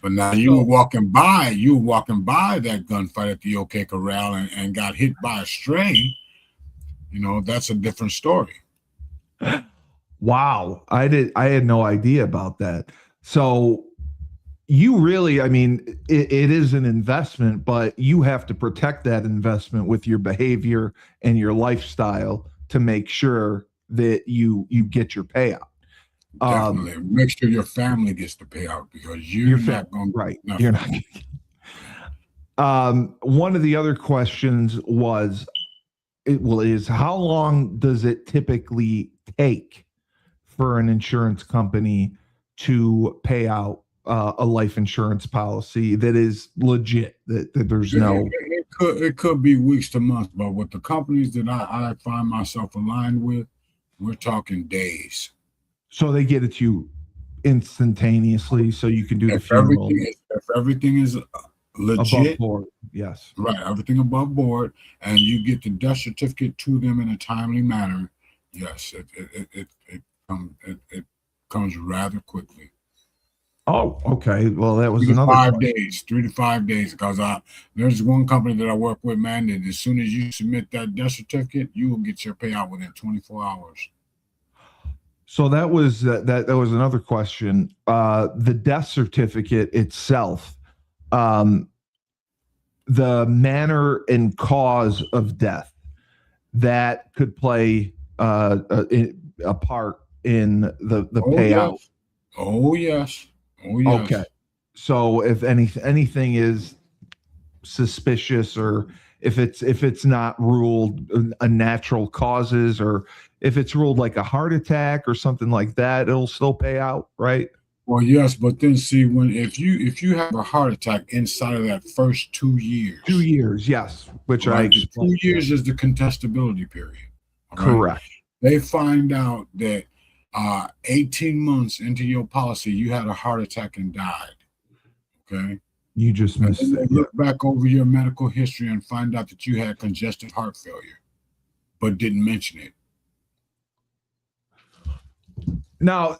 But now you were walking by that gunfight at the OK Corral and got hit by a stray. That's a different story. Wow, I had no idea about that. So you really, it is an investment, but you have to protect that investment with your behavior and your lifestyle to make sure that you get your payout. Definitely. Make sure your family gets the payout because you're not going to. Right. You're not. One of the other questions is how long does it typically take for an insurance company to pay out a life insurance policy that is legit, that there's no... It could be weeks to months, but with the companies that I find myself aligned with, we're talking days. So they get it to you instantaneously, so you can do the funeral. If everything is legit, above board, yes, right, everything above board, and you get the death certificate to them in a timely manner, yes, it comes rather quickly. Oh, okay. Well, that was 3 to another 5 days. 3 to 5 days, because there's one company that I work with, man, that as soon as you submit that death certificate, you will get your payout within 24 hours. So that was another question. The death certificate itself, the manner and cause of death, that could play a part in the payout. Yes. Oh yes. Okay. So if anything is suspicious, or if it's not ruled a natural causes, or if it's ruled like a heart attack or something like that, it'll still pay out, right? Well, yes, but then see, when if you have a heart attack inside of that first 2 years, 2 years, yes, which I right, the explained. 2 years is the contestability period. All right? Correct. They find out that 18 months into your policy, you had a heart attack and died. Okay. You just And missed then they it. look back over your medical history and find out that you had congestive heart failure, but didn't mention it. Now,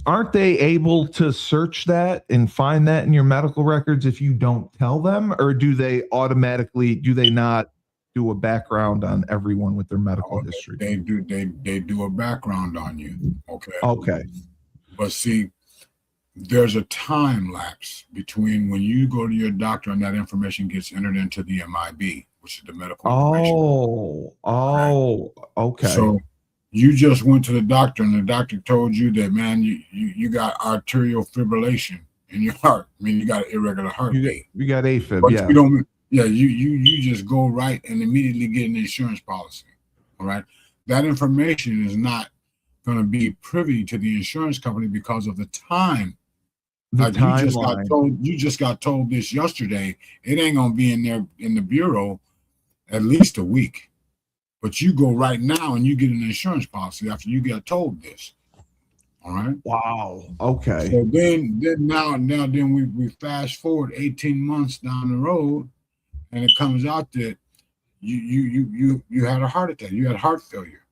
aren't they able to search that and find that in your medical records if you don't tell them, or do they not do a background on everyone with their medical history? They do a background on you. Okay. But see, there's a time lapse between when you go to your doctor and that information gets entered into the MIB, which is the medical information. Okay. So you just went to the doctor and the doctor told you that, man, you got arterial fibrillation in your heart. I mean, you got an irregular heartbeat. You got AFib, but yeah. You just go right and immediately get an insurance policy. All right. That information is not going to be privy to the insurance company because of the time. You just got told this yesterday. It ain't gonna be in there in the bureau at least a week. But you go right now and you get an insurance policy after you get told this. All right. Wow. Okay. So then we fast forward 18 months down the road, and it comes out that you had a heart attack, you had heart failure.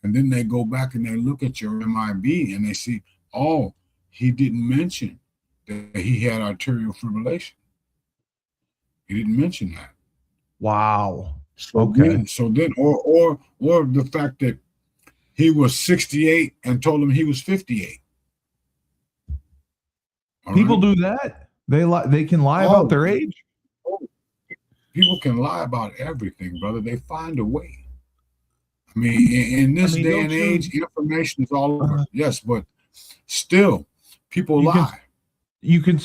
And then they go back and they look at your MIB and they see, oh, he didn't mention that he had arterial fibrillation. He didn't mention that. Wow. Or the fact that he was 68 and told him he was 58. People do that. They can lie about their age. People can lie about everything, brother. They find a way. I mean, in this day and age, information is all over. Yes, but still, people lie. You can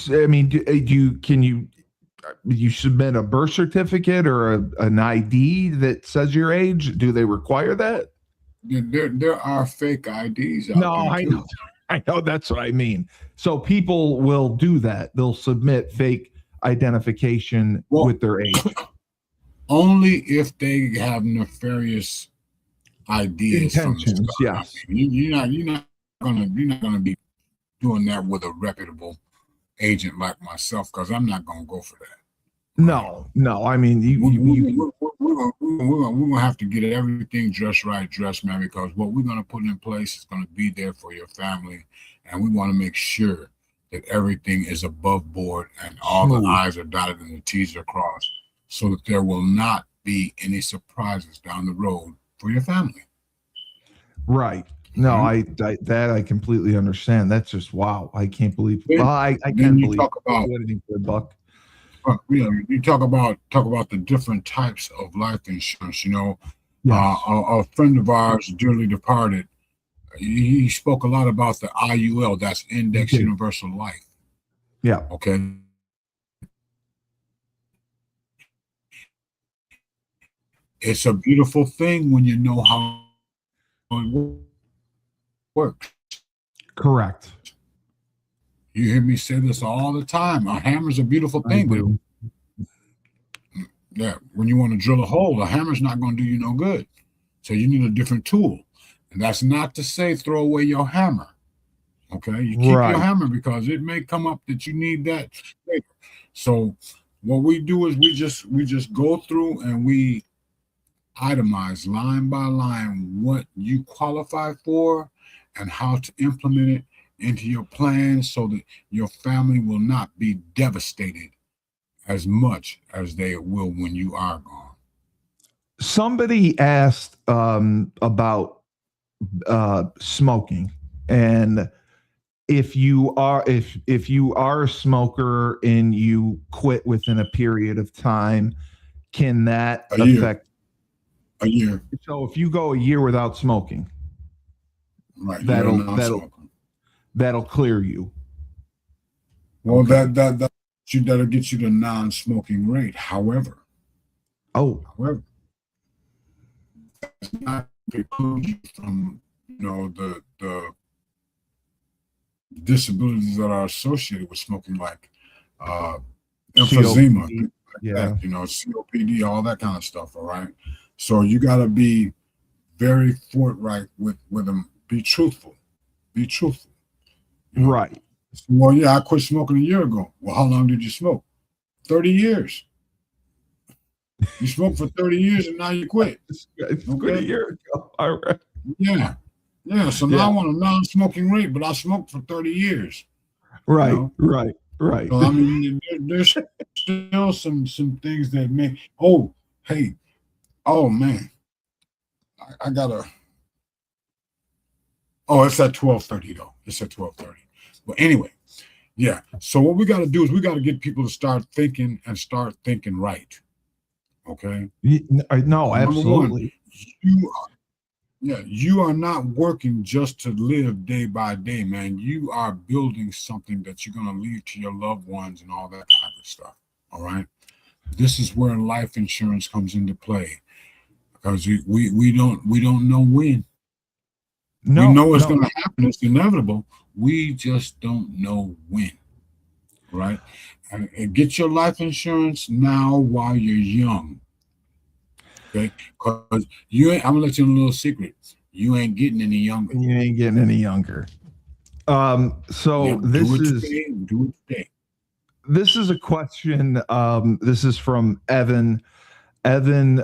you submit a birth certificate or an ID that says your age? Do they require that? There are fake IDs out there. No, I know. That's what I mean. So people will do that. They'll submit fake identification with their age. Only if they have nefarious ideas. Intentions, yes. You're not gonna be doing that with a reputable agent like myself, because I'm not gonna go for that. No. I mean, we're gonna have to get everything dressed right, man, because what we're gonna put in place is gonna be there for your family, and we want to make sure that everything is above board and all the I's are dotted and the T's are crossed, so that there will not be any surprises down the road for your family. Right. No, I completely understand. That's just wow. I can't believe. I can't believe anything for a buck. You talk about the different types of life insurance. Yes. A friend of ours, dearly departed, he spoke a lot about the IUL. That's Index Universal Life. Yeah. Okay. It's a beautiful thing when you know how it works. Correct. You hear me say this all the time. A hammer's a beautiful thing, but when you want to drill a hole, a hammer's not going to do you no good. So you need a different tool. And that's not to say throw away your hammer. Okay, you keep your hammer because it may come up that you need that later. So what we do is we just go through and we itemize line by line what you qualify for and how to implement it into your plan so that your family will not be devastated as much as they will when you are gone. Somebody asked about smoking, and if you are a smoker and you quit within a period of time, can that affect a year? So if you go a year without smoking, right, that'll clear you. Well, Okay. that'll get you the non-smoking rate. However, it's not preclude you from the disabilities that are associated with smoking, like emphysema, COPD, things like yeah. that, COPD, all that kind of stuff. All right. So you got to be very forthright with them. Be truthful. Be truthful. Right. Well, yeah, I quit smoking a year ago. Well, how long did you smoke? 30 years. You smoked for 30 years and now you quit. Quit a year ago. All right. Yeah. Yeah. So now I want a non-smoking rate, but I smoked for 30 years. Right. Right. So I mean, there's still some things that make. Oh, hey, oh man, I gotta. Oh, it's at 12:30 though. It's at 12:30. But anyway, yeah. So what we got to do is we got to get people to start thinking right. Okay. No, absolutely. You are not working just to live day by day, man. You are building something that you're gonna leave to your loved ones and all that kind of stuff. All right. This is where life insurance comes into play, because we don't know when. No, we know it's going to happen. It's inevitable. We just don't know when. Right. And get your life insurance now while you're young. Okay, because I'm gonna let you in a little secret. You ain't getting any younger. You ain't getting any younger. So this is a question. This is from Evan. Evan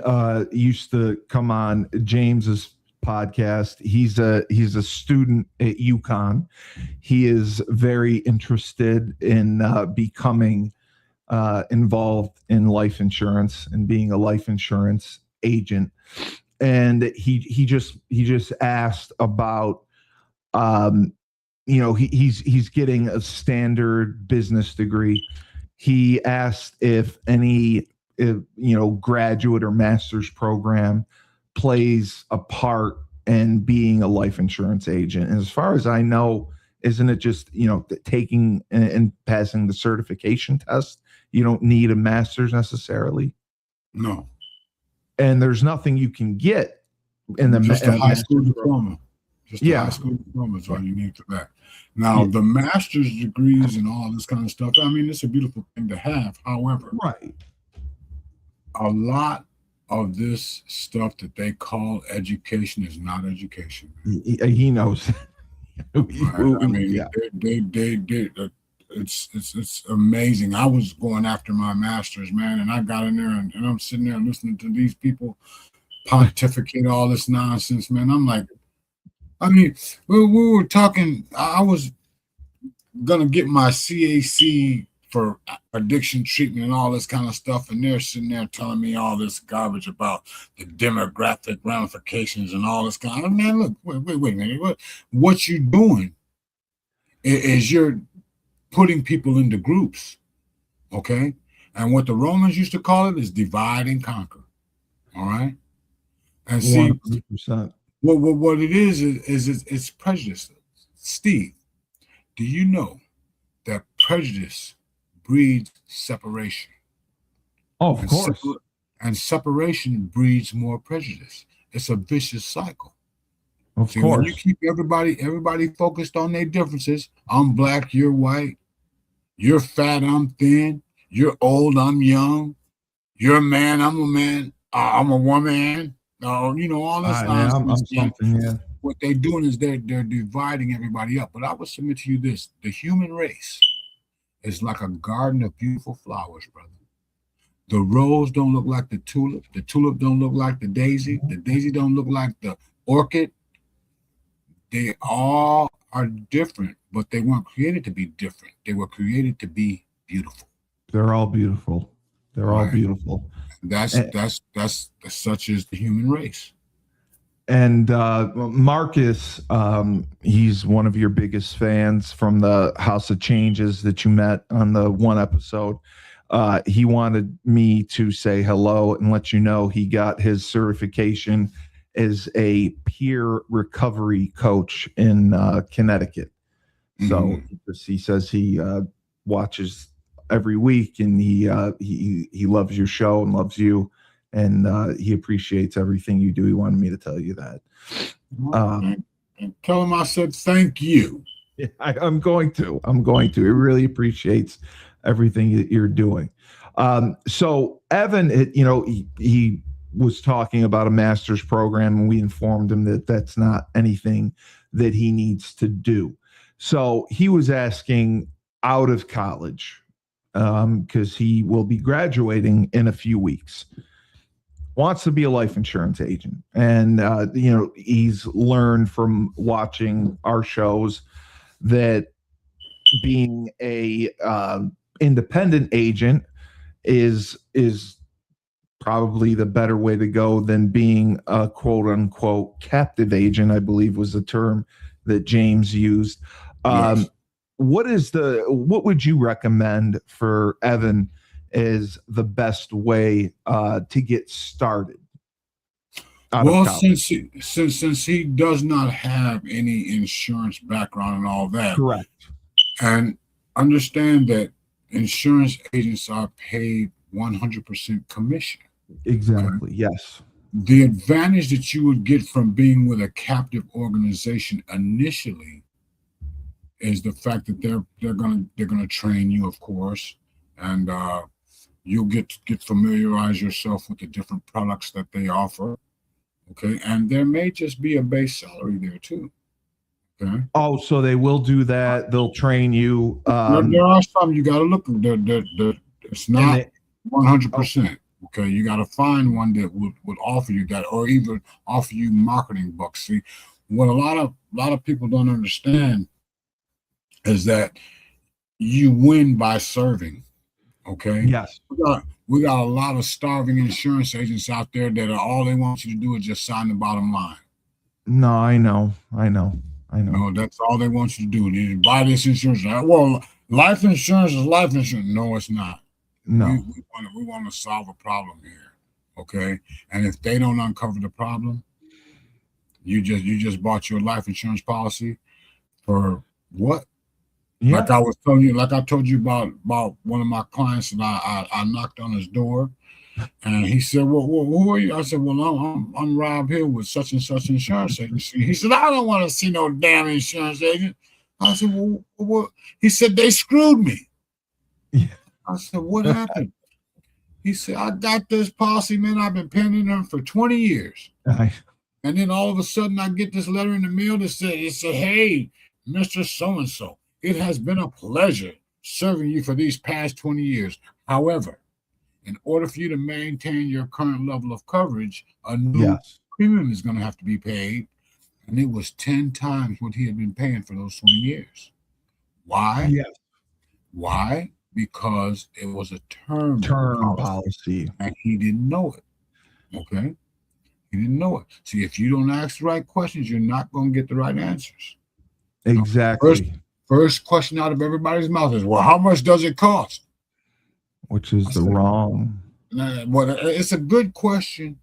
used to come on James's podcast. He's a student at UConn. He is very interested in becoming involved in life insurance and being a life insurance agent. And he just asked about he's getting a standard business degree. He asked if any graduate or master's program plays a part in being a life insurance agent. And as far as I know, isn't it just taking and passing the certification test? You don't need a master's necessarily. No. And there's nothing you can get in the just a high school diploma. Just a high school diploma is all you need for that. Now, the master's degrees and all this kind of stuff, I mean, it's a beautiful thing to have. However, a lot of this stuff that they call education is not education. He knows. I mean, it's amazing. I was going after my master's, man, and I got in there and I'm sitting there listening to these people pontificate all this nonsense, man. I'm like, I mean, we were talking. I was gonna get my CAC for addiction treatment and all this kind of stuff, and they're sitting there telling me all this garbage about the demographic ramifications and all this kind of. Man, look, wait a minute. What you doing is you're putting people into groups, okay? And what the Romans used to call it is divide and conquer. All right, and see 100%. What it is it's prejudice. Steve, do you know that prejudice breeds separation? Oh, of course. And separation breeds more prejudice. It's a vicious cycle. Of course. When you keep everybody focused on their differences, I'm black, you're white, you're fat, I'm thin, you're old, I'm young, you're a man, I'm a man, I'm a woman. All this nonsense. What they're doing is they're dividing everybody up. But I would submit to you this: the human race is like a garden of beautiful flowers, brother. The rose don't look like the tulip don't look like the daisy don't look like the orchid. They all are different, but they weren't created to be different. They were created to be beautiful. They're all beautiful. They're all beautiful. That's such is the human race. And Marcus, he's one of your biggest fans from the House of Changes that you met on the one episode. He wanted me to say hello and let you know he got his certification as a peer recovery coach in Connecticut. So he says he watches every week, and he loves your show and loves you, and he appreciates everything you do. He wanted me to tell you that. And tell him I said thank you. Yeah, I'm going to. He really appreciates everything that you're doing. So Evan, he was talking about a master's program, and we informed him that that's not anything that he needs to do. So he was asking out of college, because he will be graduating in a few weeks. Wants to be a life insurance agent, and he's learned from watching our shows that being a independent agent is probably the better way to go than being a quote unquote captive agent, I believe was the term that James used. Yes. What would you recommend for Evan is the best way to get started? Well, since he does not have any insurance background and all that, correct, and understand that insurance agents are paid 100% commission. Exactly. Yes. The advantage that you would get from being with a captive organization initially is the fact that they're gonna train you, of course, and you'll get familiarize yourself with the different products that they offer. Okay, and there may just be a base salary there too. Okay. Oh, so they will do that. They'll train you. There are some you got to look. It's not 100%. Okay, you got to find one that would offer you that, or even offer you marketing bucks. See, what a lot of people don't understand is that you win by serving. Okay. Yes. We got a lot of starving insurance agents out there that all they want you to do is just sign the bottom line. No, I know. No, that's all they want you to do. You buy this insurance. Well, life insurance is life insurance. No, it's not. No. We want to solve a problem here. Okay. And if they don't uncover the problem, you just bought your life insurance policy for what? Yeah. Like I told you about one of my clients, and I knocked on his door, and he said, "Well, who are you?" I said, "Well, I'm Robb Hill with such and such insurance agency." He said, "I don't want to see no damn insurance agent." I said, "Well, what?" He said, "They screwed me." Yeah. I said, "What happened?" He said, "I got this policy, man. I've been paying them for 20 years." And then all of a sudden, I get this letter in the mail that said, "Hey, Mr. So-and-so, it has been a pleasure serving you for these past 20 years. However, in order for you to maintain your current level of coverage, a new premium is going to have to be paid." And it was 10 times what he had been paying for those 20 years. Why? Yes. Why? Because it was a term policy, and he didn't know it. Okay? He didn't know it. See, if you don't ask the right questions, you're not going to get the right answers. Exactly. First question out of everybody's mouth is, "Well, how much does it cost?" Which is wrong. Well, it's a good question.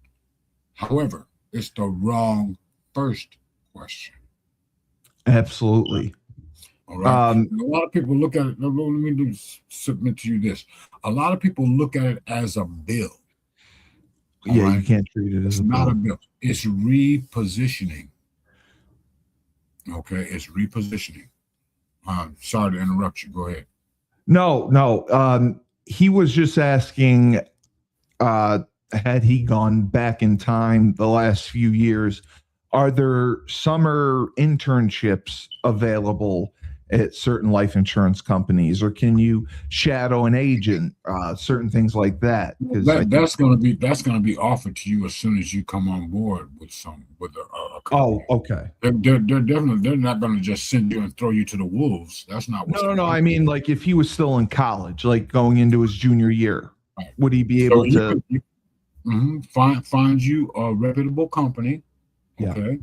However, it's the wrong first question. Absolutely. All right. A lot of people look at it. Let me submit to you this. A lot of people look at it as a bill. Yeah, right? You can't treat it as not a bill. It's repositioning. Okay, it's repositioning. Sorry to interrupt you. Go ahead. No. He was just asking, had he gone back in time the last few years, are there summer internships available at certain life insurance companies, or can you shadow an agent, certain things like that? Because that's going to be offered to you as soon as you come on board with a company. Oh, okay. They're not going to just send you and throw you to the wolves. That's not what's no. I mean, like if he was still in college, like going into his junior year, right, would he be able to find you a reputable company? Okay,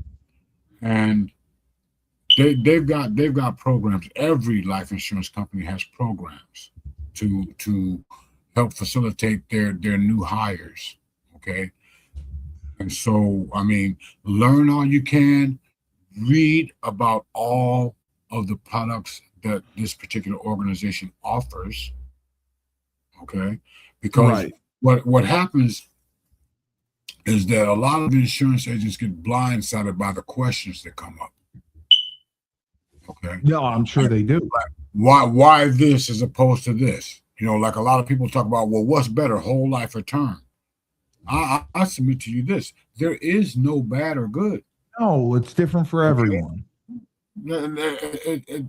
and they've got programs. Every life insurance company has programs to help facilitate their new hires. Okay. And so, I mean, learn all you can, read about all of the products that this particular organization offers. Okay, because what happens is that a lot of insurance agents get blindsided by the questions that come up. Okay. No, I'm sure they do. Why this as opposed to this? You know, like a lot of people talk about, well, what's better, whole life or term? I submit to you this: there is no bad or good. No, it's different for everyone.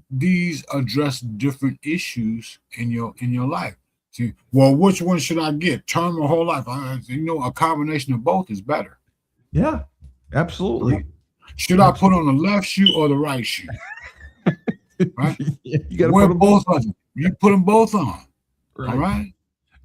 These address different issues in your life. See, well, which one should I get, term or whole life? A combination of both is better. Yeah, absolutely. Should I put on the left shoe or the right shoe? Right? Yeah, you got to Wear put them both on. You put them both on. Right. All right.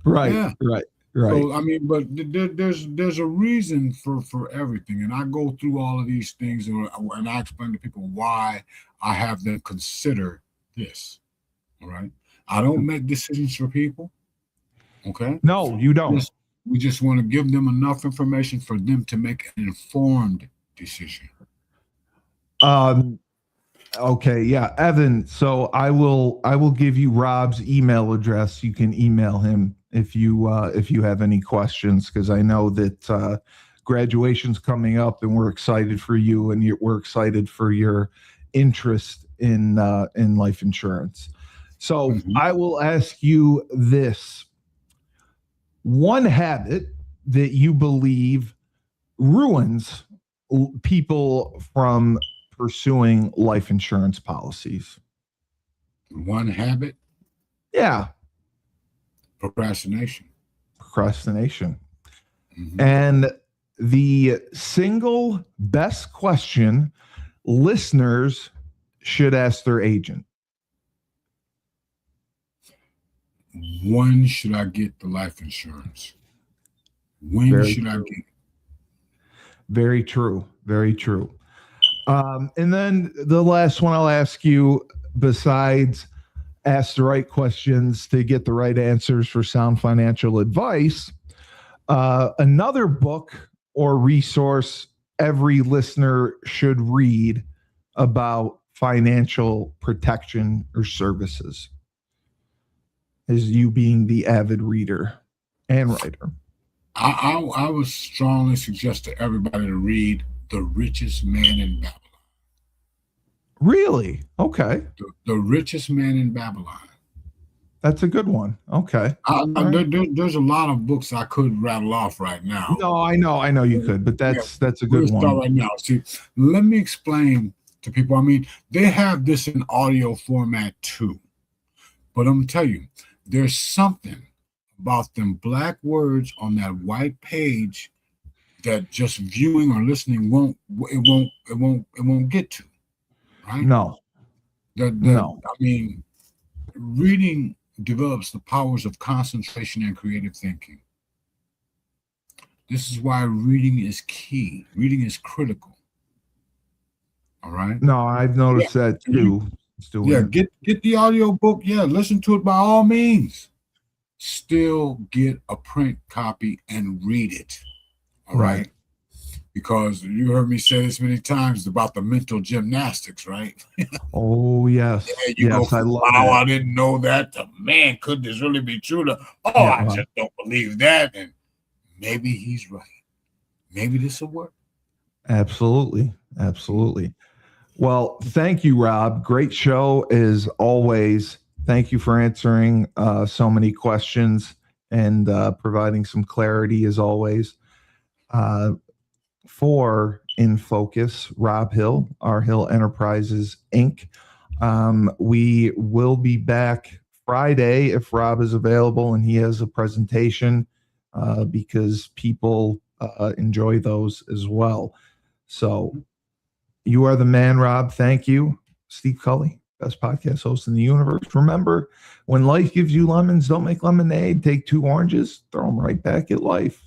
Right. Yeah. Right. So I mean, but there's a reason for everything, and I go through all of these things, and I explain to people why I have them consider this. All right. I don't make decisions for people. Okay. No, you don't. We just want to give them enough information for them to make an informed decision. Okay, yeah, Evan. So I will give you Rob's email address. You can email him if you have any questions, because I know that graduation's coming up, and we're excited for you, and we're excited for your interest in life insurance. So I will ask you this: one habit that you believe ruins people from pursuing life insurance policies. One habit? Yeah. Procrastination. And the single best question listeners should ask their agent: when should I get the life insurance? When should I get it? Very true. Very true. And then the last one I'll ask you, besides ask the right questions to get the right answers for sound financial advice, another book or resource every listener should read about financial protection or services, is you being the avid reader and writer. I would strongly suggest to everybody to read The Richest Man in Babylon. Really? Okay. The Richest Man in Babylon. That's a good one. Okay. There's a lot of books I could rattle off right now. No, I know you could, but that's a good one. Start right now. See, let me explain to people. I mean, they have this in audio format too, but I'm gonna tell you, there's something about them black words on that white page that just viewing or listening won't get to. Right? No. No. I mean, reading develops the powers of concentration and creative thinking. This is why reading is key. Reading is critical. All right. No, I've noticed that too. Get the audio book. Yeah, listen to it by all means. Still get a print copy and read it. All right. Because you heard me say this many times about the mental gymnastics, right? Oh, yes. Yes, I love that. I didn't know that. Man, could this really be true? I just don't believe that. And maybe he's right. Maybe this will work. Absolutely. Well, thank you, Rob. Great show as always. Thank you for answering so many questions and providing some clarity as always. For In Focus, Robb Hill, our Hill Enterprises Inc. We will be back Friday if Rob is available and he has a presentation because people enjoy those as well. So you are the man, Rob. Thank you. Steve Cully, best podcast host in the universe. Remember, when life gives you lemons, don't make lemonade. Take 2 oranges, throw them right back at life.